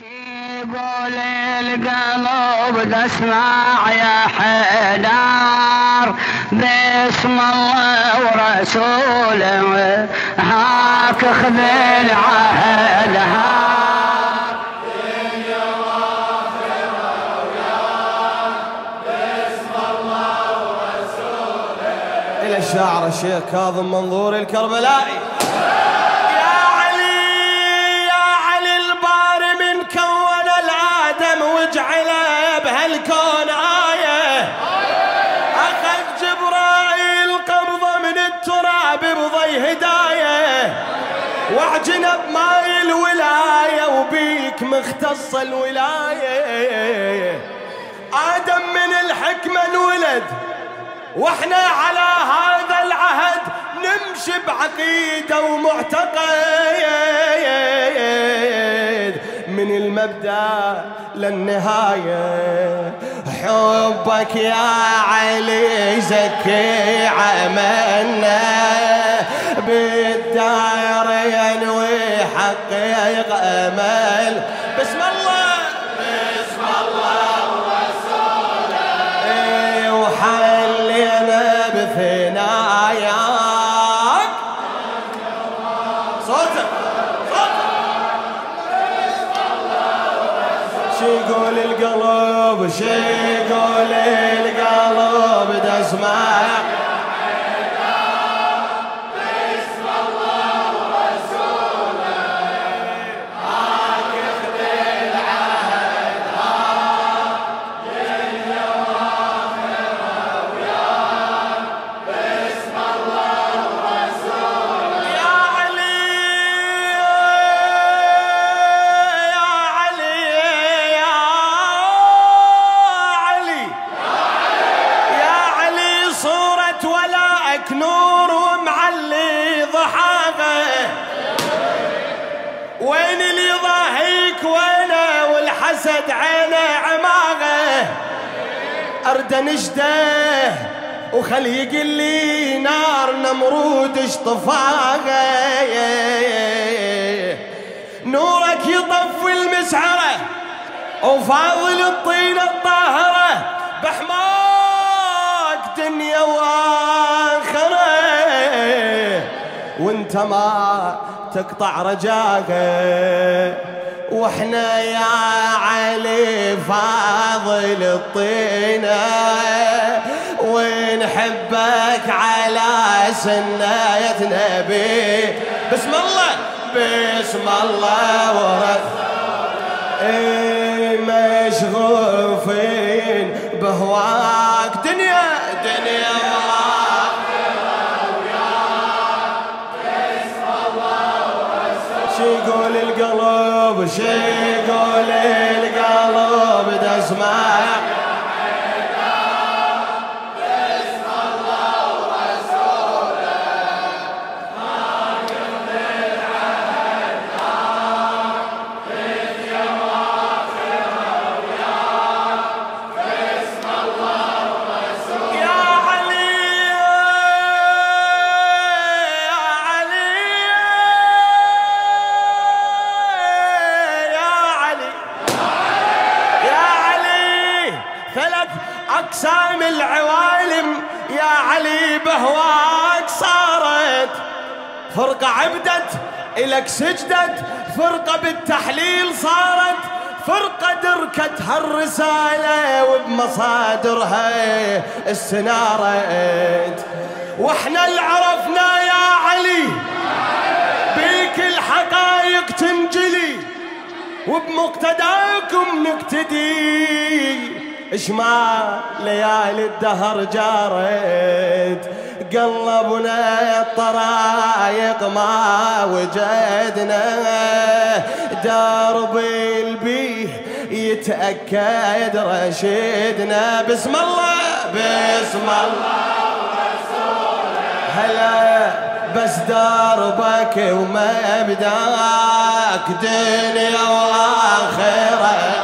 يقول القلب اسمع يا حيدر باسم الله ورسوله هاك خذ العهد إلى الشاعر الشيخ كاظم منظور الكربلائي. وجعله بهالكون آية أخذ جبرائيل قبضة من التراب بضي هداية واعجنب ماي الولاية وبيك مختص الولاية. آدم من الحكمة انولد واحنا على هذا العهد نمشي بعقيدة ومعتقد من المبدأ للنهاية. حبك يا علي زكي عملنا بالدار ينوي حقيق أمل. بسم الله بسم الله ورسوله وحلينا بثناياك. صوتك شي يقول القلب شي يقول القلب تسمع باسم الله ورسوله هاك خذ العهد دنيا واخره وياك باسم الله ورسوله. يا علي يا علي يا علي يا علي صورة ولاءك نور ومعلي ضحاغه. وين اللي ضاهيك وينه والحسد عينه عماغه. ارد نشده وخلي يقل لي نار نمرود اشطفاغه. نورك يطفي المسعره وفاضل الطين الطاهره بحماك دنيا واخره. وانت ما تقطع رجاك واحنا يا علي فاضل الطينه ونحبك على سناية نبي. بسم الله بسم الله ورسوله مشغوفين بهواك دنيا دنيا واخره وياك باسم الله ورسوله. شي يقول القلب شي يقول القلب تسمع أقسام العوالم يا علي بهواك صارت. فرقة عبدت إلك سجدت فرقة بالتحليل صارت. فرقة دركت هالرسالة وبمصادرها استنارت. واحنا اللي عرفنا يا علي بيك الحقائق تنجلي وبمقتداكم نقتدي. اشما ليالي الدهر جارت قلبنا الطرايق ما وجدنا. درب البيه يتأكد رشدنا. بسم الله بسم الله ورسوله هلا بس دربك ومبداك دنيا واخره